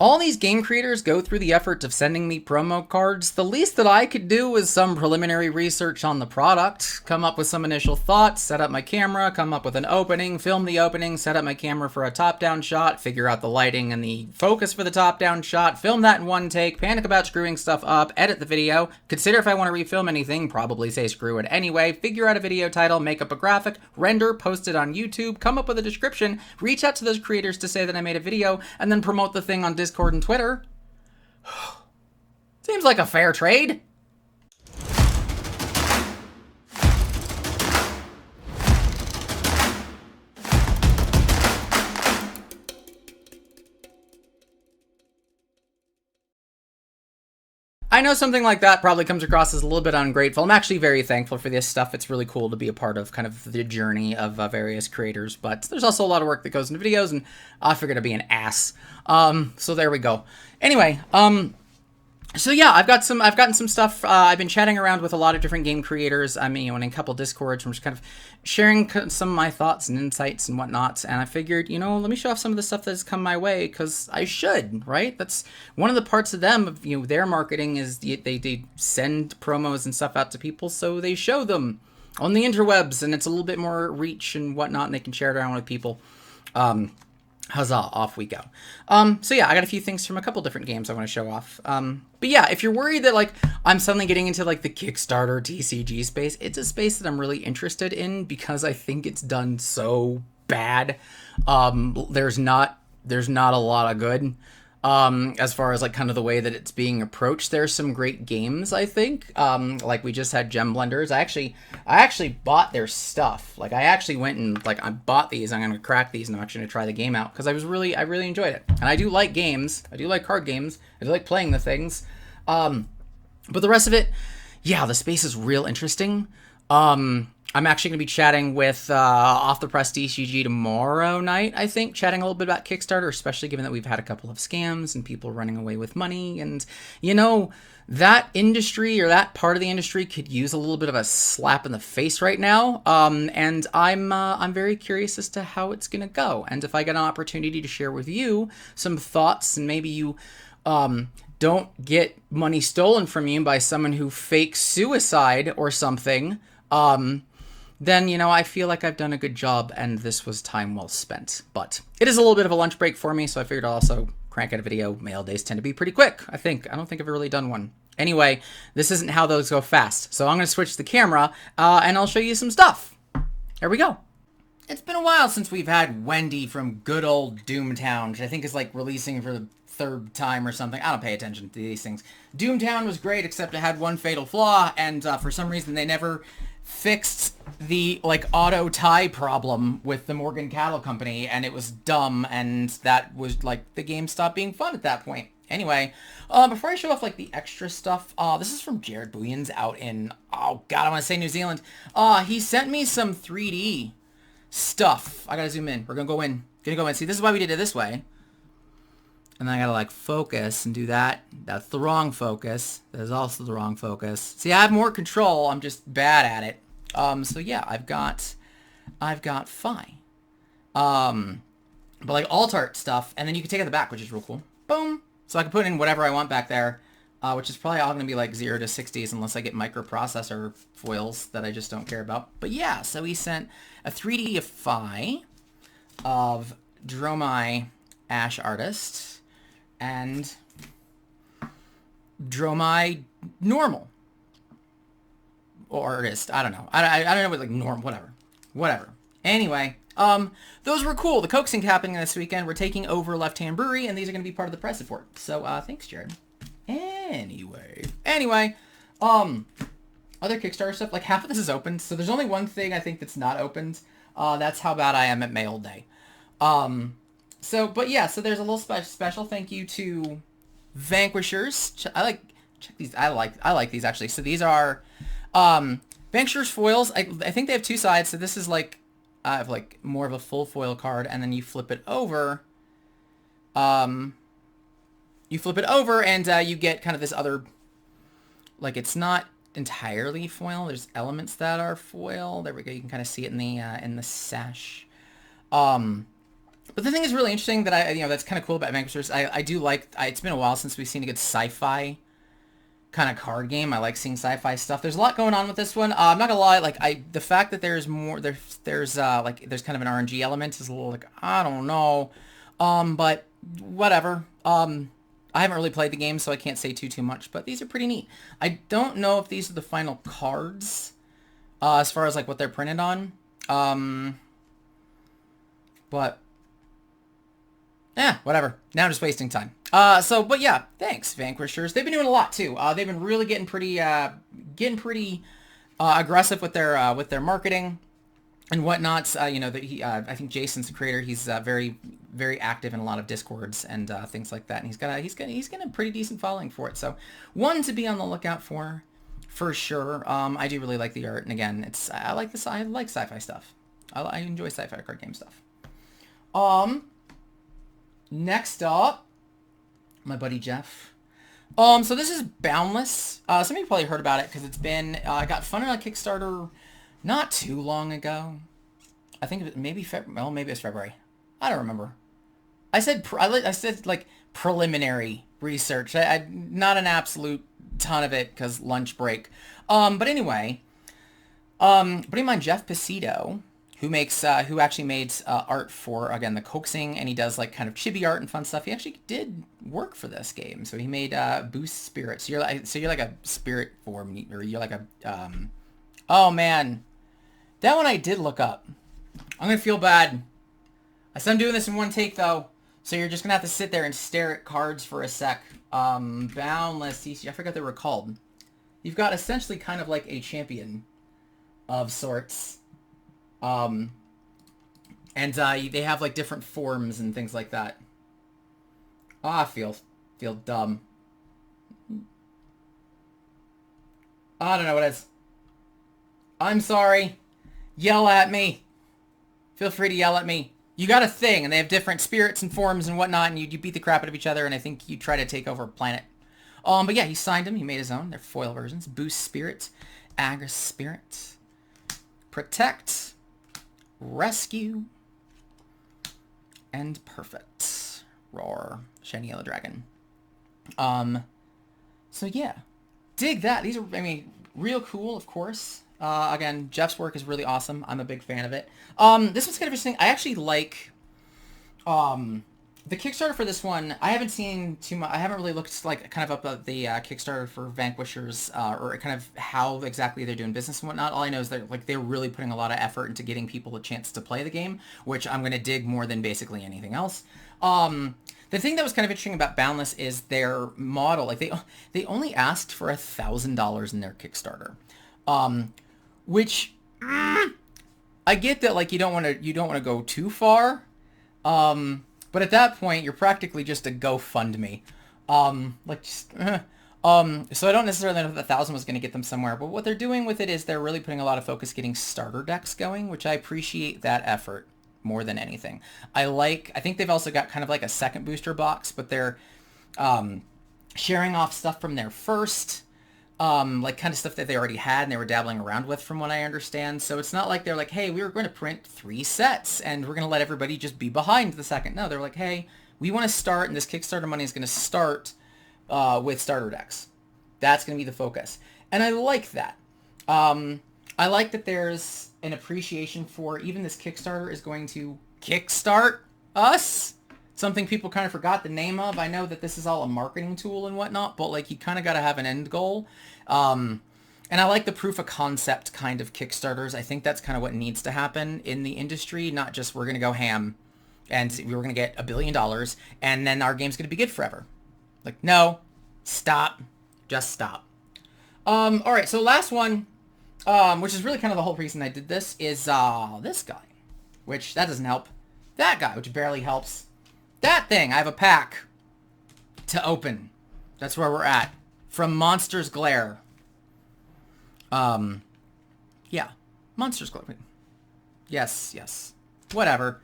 all these game creators go through the effort of sending me promo cards. The least that I could do is some preliminary research on the product, come up with some initial thoughts, set up my camera, come up with an opening, film the opening, set up my camera for a top-down shot, figure out the lighting and the focus for the top-down shot, film that in one take, panic about screwing stuff up, edit the video, consider if I want to refilm anything, probably say screw it anyway, figure out a video title, make up a graphic, render, post it on YouTube, come up with a description, reach out to those creators to say that I made a video, and then promote the thing on Discord and Twitter. Seems like a fair trade. I know something like that probably comes across as a little bit ungrateful. I'm actually very thankful for this stuff. It's really cool to be a part of kind of the journey of various creators, but there's also a lot of work that goes into videos, and I figured I'd be an ass. So there we go. Anyway, so yeah, I've gotten some stuff. I've been chatting around with a lot of different game creators. I mean, in a couple Discords, I'm just kind of sharing some of my thoughts and insights and whatnot. And I figured, let me show off some of the stuff that's come my way, because I should, right? That's one of the parts of them, of their marketing is they send promos and stuff out to people, so they show them on the interwebs, and it's a little bit more reach and whatnot, and they can share it around with people. Huzzah, off we go. So yeah, I got a few things from a couple different games I want to show off. But yeah, if you're worried that like I'm suddenly getting into like the Kickstarter TCG space, it's a space that I'm really interested in because I think it's done so bad. There's not a lot of good. As far as like kind of the way that it's being approached. There's some great games, I think. Like we just had Gem Blenders. I actually bought their stuff. Like I actually went and like I bought these. I'm gonna crack these and I'm actually gonna try the game out because I really enjoyed it. And I do like games. I do like card games. I do like playing the things. But the rest of it, yeah, the space is real interesting. I'm actually going to be chatting with Off the Press TCG tomorrow night, I think, chatting a little bit about Kickstarter, especially given that we've had a couple of scams and people running away with money. And, that industry or that part of the industry could use a little bit of a slap in the face right now. And I'm very curious as to how it's going to go. And if I get an opportunity to share with you some thoughts, and maybe you don't get money stolen from you by someone who fakes suicide or something, then, I feel like I've done a good job and this was time well spent. But it is a little bit of a lunch break for me, so I figured I'll also crank out a video. Mail days tend to be pretty quick, I think. I don't think I've really done one. Anyway, this isn't how those go fast. So I'm going to switch the camera, and I'll show you some stuff. There we go. It's been a while since we've had Wendy from good old Doomtown, which I think is like releasing for the third time or something. I don't pay attention to these things. Doomtown was great, except it had one fatal flaw, and for some reason they never fixed the like auto tie problem with the Morgan Cattle Company, and it was dumb, and that was like the game stopped being fun at that point. Anyway, before I show off like the extra stuff, this is from Jared Booyans out in, oh god, I want to say New Zealand. He sent me some 3D stuff. I gotta zoom in. We're gonna go in. See, this is why we did it this way. And then I gotta like focus and do that. That's the wrong focus. That is also the wrong focus. See, I have more control. I'm just bad at it. So yeah, I've got Phi. But like alt art stuff, and then you can take it at the back, which is real cool. Boom. So I can put in whatever I want back there, which is probably all gonna be like 0 to 60s unless I get microprocessor foils that I just don't care about. But yeah, so he sent a 3D of Phi of Dromai Ash Artist and Dromai Normal or Artist. I don't know. I don't know what like norm. Whatever. Anyway, those were cool. The coaxing happening this weekend. We're taking over Left Hand Brewery, and these are going to be part of the press support. So thanks, Jared. Anyway, other Kickstarter stuff. Like half of this is opened, so there's only one thing I think that's not opened. That's how bad I am at mail day. But yeah, so there's a little special thank you to Vanquishers. Check these. I like these actually. So these are Vanquishers foils. I think they have two sides. So this is like I have like more of a full foil card, and then you flip it over. And you get kind of this other, like it's not entirely foil. There's elements that are foil. There we go. You can kind of see it in the sash. But the thing is really interesting that that's kind of cool about Vanquishers. I do like, it's been a while since we've seen a good sci-fi kind of card game. I like seeing sci-fi stuff. There's a lot going on with this one. I'm not gonna lie, like the fact that there's more, there's kind of an RNG element is a little like, I don't know. But whatever. I haven't really played the game, so I can't say too much, but these are pretty neat. I don't know if these are the final cards, as far as like what they're printed on. But yeah, whatever. Now I'm just wasting time. But yeah, thanks, Vanquishers. They've been doing a lot too. They've been really getting pretty aggressive with their marketing and whatnot. I think Jason's the creator. He's very, very active in a lot of Discords and things like that. And he's got a pretty decent following for it. So one to be on the lookout for sure. I do really like the art, and again, I like sci-fi stuff. I enjoy sci-fi card game stuff. Next up, my buddy Jeff. So this is Boundless. Some of you probably heard about it because it's been, got funded on Kickstarter not too long ago. I think it was maybe maybe it's February. I don't remember. I said like preliminary research. I not an absolute ton of it because lunch break. But anyway, buddy of mine, Jeff Pacitto, who actually made art for, again, the coaxing, and he does like kind of chibi art and fun stuff. He actually did work for this game, so he made Boost Spirit. So you're like a spirit form, or you're like a oh man, that one I did look up. I'm gonna feel bad. I said I'm doing this in one take though, so you're just gonna have to sit there and stare at cards for a sec. Boundless TCG. I forgot they were called. You've got essentially kind of like a champion of sorts. And they have like different forms and things like that. I feel dumb. I don't know what it is. I'm sorry. Yell at me. Feel free to yell at me. You got a thing, and they have different spirits and forms and whatnot, and you beat the crap out of each other, and I think you try to take over a planet. But yeah, he signed them. He made his own. They're foil versions. Boost Spirit, Agri Spirit, Protect, Rescue, and Perfect. Roar. Shiny Yellow Dragon. So yeah. Dig that. These are, real cool, of course. Again, Jeff's work is really awesome. I'm a big fan of it. This one's kind of interesting. I actually like, the Kickstarter for this one. I haven't seen too much. I haven't really looked like kind of up the Kickstarter for Vanquishers, or kind of how exactly they're doing business and whatnot. All I know is that they're really putting a lot of effort into getting people a chance to play the game, which I'm going to dig more than basically anything else. The thing that was kind of interesting about Boundless is their model. Like they only asked for $1,000 in their Kickstarter, which I get that, like, you don't want to go too far. But at that point, you're practically just a GoFundMe. So I don't necessarily know if 1,000 was going to get them somewhere, but what they're doing with it is they're really putting a lot of focus getting starter decks going, which I appreciate that effort more than anything. I think they've also got kind of like a second booster box, but they're sharing off stuff from their first, like kind of stuff that they already had and they were dabbling around with, from what I understand. So it's not like they're like, hey, we were going to print 3 sets and we're going to let everybody just be behind the second. No, they're like, hey, we want to start, and this Kickstarter money is going to start with starter decks. That's going to be the focus. And I like that. I like that there's an appreciation for, even this Kickstarter is going to kickstart us. Something people kind of forgot the name of. I know that this is all a marketing tool and whatnot, but like, you kind of got to have an end goal. And I like the proof of concept kind of Kickstarters. I think that's kind of what needs to happen in the industry, not just we're going to go ham and we're going to get $1 billion and then our game's going to be good forever. Like, no, stop, just stop. All right, so last one, which is really kind of the whole reason I did this, is this guy, which that doesn't help. That guy, which barely helps. That thing, I have a pack to open. That's where we're at. From Monsters Glare. Yeah, Monsters Glare. Yes. Whatever.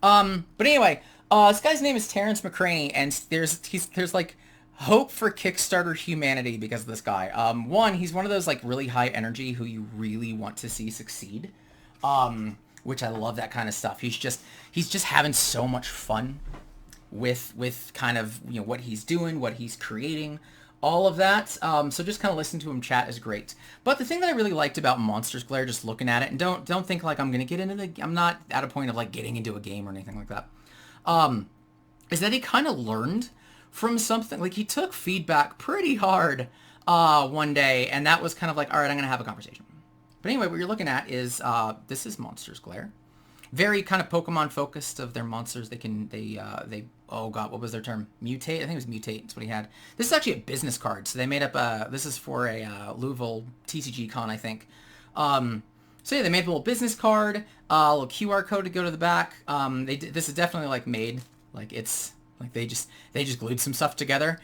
But anyway, this guy's name is Terrence McCraney, and there's like hope for Kickstarter humanity because of this guy. One, he's one of those like really high energy who you really want to see succeed. which I love that kind of stuff. He's just having so much fun with kind of, you know, what he's doing, what he's creating, all of that. So just kind of listen to him chat is great. But the thing that I really liked about Monsters Glare, just looking at it, and don't think like I'm gonna get into I'm not at a point of like getting into a game or anything like that, is that he kind of learned from something. Like, he took feedback pretty hard one day, and that was kind of like, all right, I'm gonna have a conversation. But anyway, what you're looking at is this is Monsters Glare. Very kind of Pokemon focused of their monsters. They oh god, what was their term? Mutate? I think it was mutate. That's what he had. This is actually a business card. So they made up this is for a Louisville TCG con, I think. So yeah, they made a little business card, a little QR code to go to the back. This is definitely like made, like it's like they just glued some stuff together.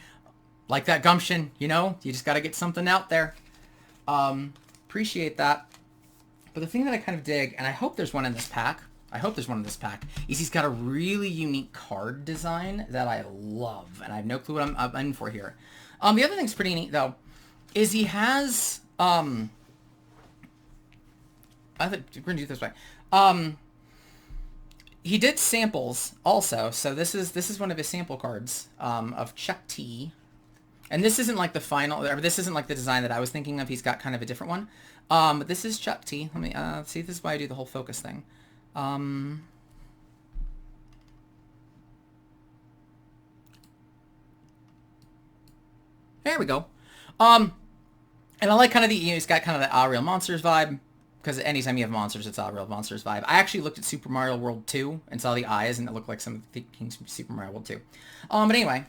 Like that gumption, you know? You just got to get something out there. Appreciate that. But the thing that I kind of dig, and I hope there's one in this pack, is he's got a really unique card design that I love, and I have no clue what I'm in for here. The other thing's pretty neat, though, is he has, I think we're going to do it this way. He did samples also, so this is one of his sample cards of Chuck T. And this isn't like the final, or this isn't like the design that I was thinking of. He's got kind of a different one. But this is Chuck T. Let me see. This is why I do the whole focus thing. There we go. And I like kind of the, you know, he's got kind of the Ah Real Monsters vibe, because anytime you have monsters, it's Ah Real Monsters vibe. I actually looked at Super Mario World 2 and saw the eyes, and it looked like some of the things from Super Mario World 2. But anyway,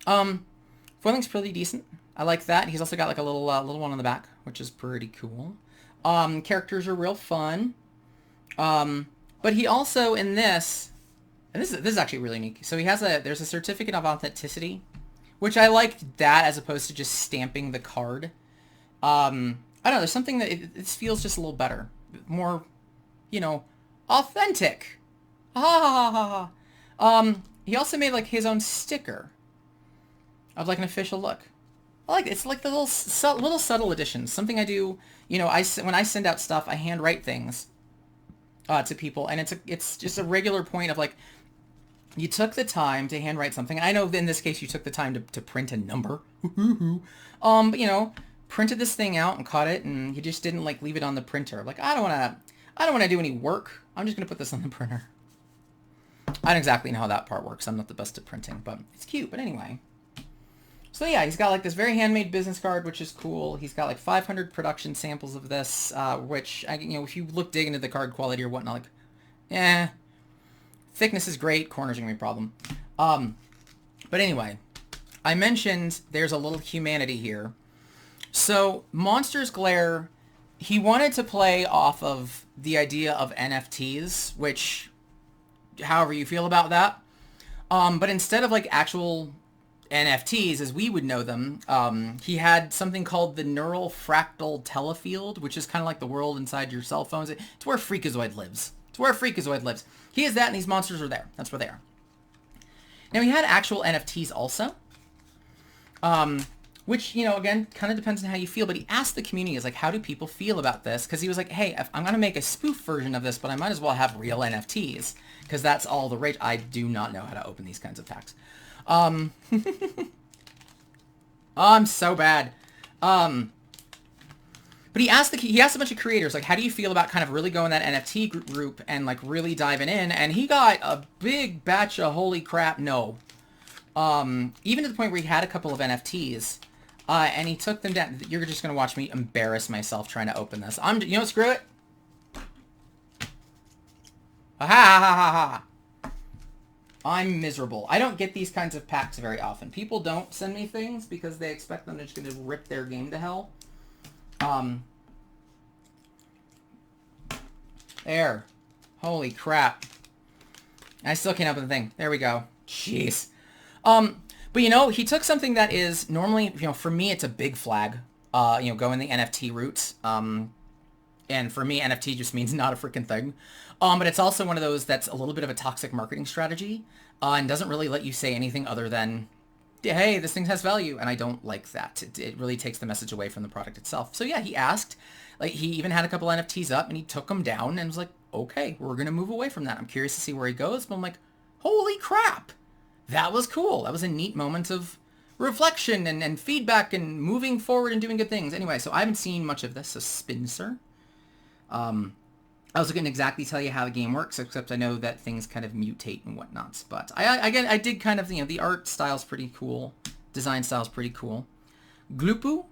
foiling's pretty decent. I like that. He's also got like a little one on the back, which is pretty cool. Characters are real fun. But he also, in this, and this is actually really unique. So he has there's a certificate of authenticity, which I liked that as opposed to just stamping the card. I don't know, there's something that it feels just a little better. More, you know, authentic. He also made like his own sticker of like an official look. I like it. It's like the little subtle additions. Something I do, you know, when I send out stuff, I handwrite things to people, and it's just a regular point of like, you took the time to handwrite something. I know in this case you took the time to print a number. But you know, printed this thing out and caught it, and you just didn't like leave it on the printer. Like, I don't want to do any work. I'm just gonna put this on the printer. I don't exactly know how that part works. I'm not the best at printing, but it's cute. But anyway. So yeah, he's got like this very handmade business card, which is cool. He's got like 500 production samples of this, which, you know, if you dig into the card quality or whatnot, like, thickness is great, corners are gonna be a problem. But anyway, I mentioned there's a little humanity here. So Monsters Glare, he wanted to play off of the idea of NFTs, which, however you feel about that, but instead of like actual NFTs as we would know them, he had something called the neural fractal telefield, which is kind of like the world inside your cell phones. It's where Freakazoid lives. He has that, and these monsters are there. That's where they are. Now, he had actual NFTs also, which, you know, again, kind of depends on how you feel, but he asked the community, is like, how do people feel about this? Because he was like, hey, if I'm going to make a spoof version of this, but I might as well have real NFTs, because that's all the rage. I do not know how to open these kinds of packs. I'm so bad. But he asked a bunch of creators, like, how do you feel about kind of really going that NFT group and like really diving in? And he got a big batch of holy crap no. Even to the point where he had a couple of NFTs, and he took them down. You're just gonna watch me embarrass myself trying to open this. You know, screw it. Ha ha ha ha ha. I'm miserable. I don't get these kinds of packs very often. People don't send me things because they expect them to just going to rip their game to hell. There. Holy crap. I still can't open the thing. There we go. Jeez. But you know, he took something that is normally, you know, for me it's a big flag. You know, going the NFT route. And for me, NFT just means not a freaking thing. But it's also one of those that's a little bit of a toxic marketing strategy, and doesn't really let you say anything other than, hey, this thing has value, and I don't like that. It really takes the message away from the product itself. So yeah, he asked, like, he even had a couple NFTs up, and he took them down, and was like, okay, we're gonna move away from that. I'm curious to see where he goes, but I'm like, holy crap, that was cool. That was a neat moment of reflection and feedback and moving forward and doing good things. Anyway, so I haven't seen much of this, so Spencer. I also couldn't exactly tell you how the game works, except I know that things kind of mutate and whatnot. But I did kind of, the art style's pretty cool. Design style's pretty cool. Glupu.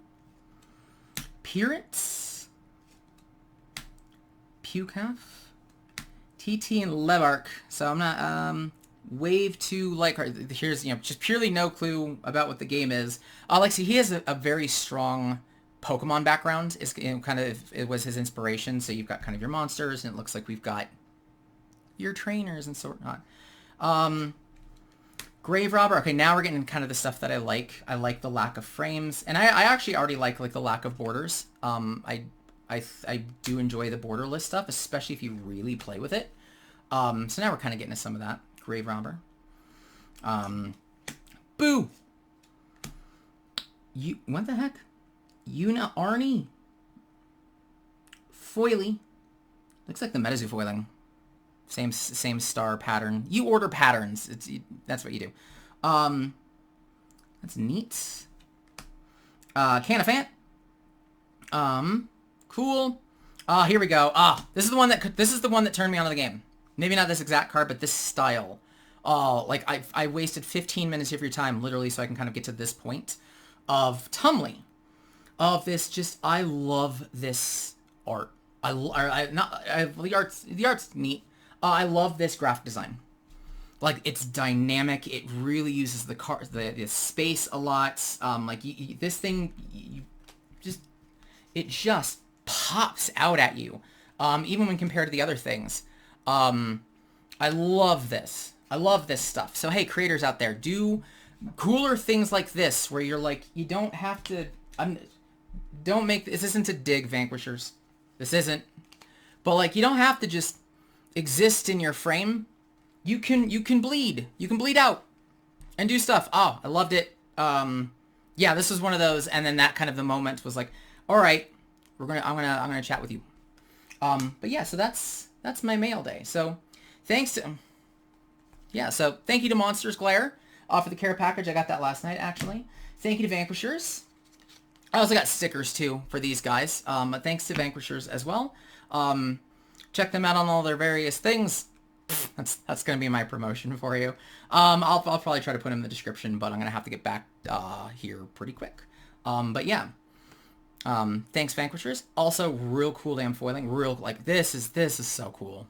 Pirits. Pukaf. TT and Levark. So I'm not, Wave 2 like card. Here's, just purely no clue about what the game is. See, he has a very strong Pokemon background. Is it was his inspiration. So you've got kind of your monsters, and it looks like we've got your trainers and so on. Grave Robber. Okay, now we're getting kind of the stuff that I like. I like the lack of frames, and I actually already like the lack of borders. I do enjoy the borderless stuff, especially if you really play with it. So now we're kind of getting to some of that. Grave Robber. Boo. What the heck? Una Arnie. Foily. Looks like the Metazoo foiling. Same star pattern. You order patterns. That's what you do. That's neat. Canifant. Cool. Here we go. This is the one that turned me onto the game. Maybe not this exact card, but this style. I wasted 15 minutes of your time literally so I can kind of get to this point of Tumley. Of this, I love this art. The art's neat. I love this graphic design. Like, it's dynamic. It really uses the space a lot. This thing, it just pops out at you. Even when compared to the other things. I love this. I love this stuff. So hey, creators out there, do cooler things like this where you're like, you don't have to. This isn't a dig, Vanquishers. This isn't. But you don't have to just exist in your frame. You can bleed. You can bleed out and do stuff. Oh, I loved it. Yeah, this was one of those, and then that kind of the moment was like, all right, I'm gonna chat with you. But yeah, so that's my mail day. So thank you to Monsters Glare for the care package. I got that last night, actually. Thank you to Vanquishers. I also got stickers, too, for these guys. But thanks to Vanquishers as well. Check them out on all their various things. That's going to be my promotion for you. I'll probably try to put them in the description, but I'm going to have to get back here pretty quick. But yeah. Thanks, Vanquishers. Also, real cool damn foiling. This is so cool.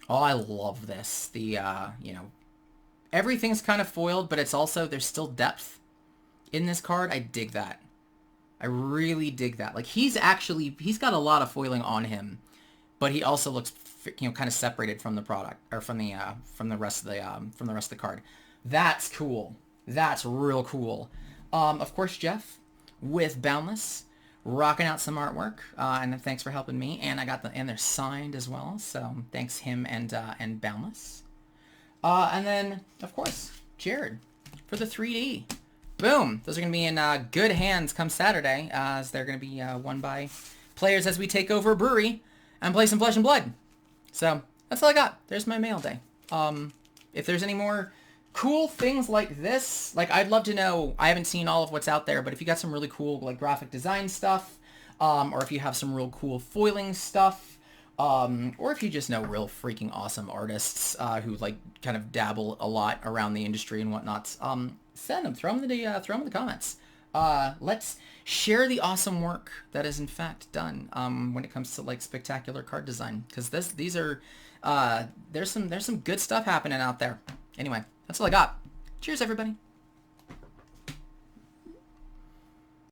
Oh, I love this. Everything's kind of foiled, but it's also, there's still depth in this card. I dig that. I really dig that. He's got a lot of foiling on him, but he also looks, kind of separated from the product, or from the rest of the card. That's cool. That's real cool. Of course, Jeff with Boundless, rocking out some artwork, and thanks for helping me. And and they're signed as well. So thanks him and Boundless. And then of course Jared for the 3D. Boom! Those are going to be in good hands come Saturday, as they're going to be won by players as we take over a brewery and play some Flesh and Blood. So that's all I got. There's my mail day. If there's any more cool things like this, I'd love to know. I haven't seen all of what's out there, but if you got some really cool graphic design stuff, or if you have some real cool foiling stuff, or if you just know real freaking awesome artists who kind of dabble a lot around the industry and whatnot, send them. Throw them in the comments. Let's share the awesome work that is in fact done when it comes to spectacular card design, because these are there's some good stuff happening out there. Anyway, that's all I got. Cheers, everybody.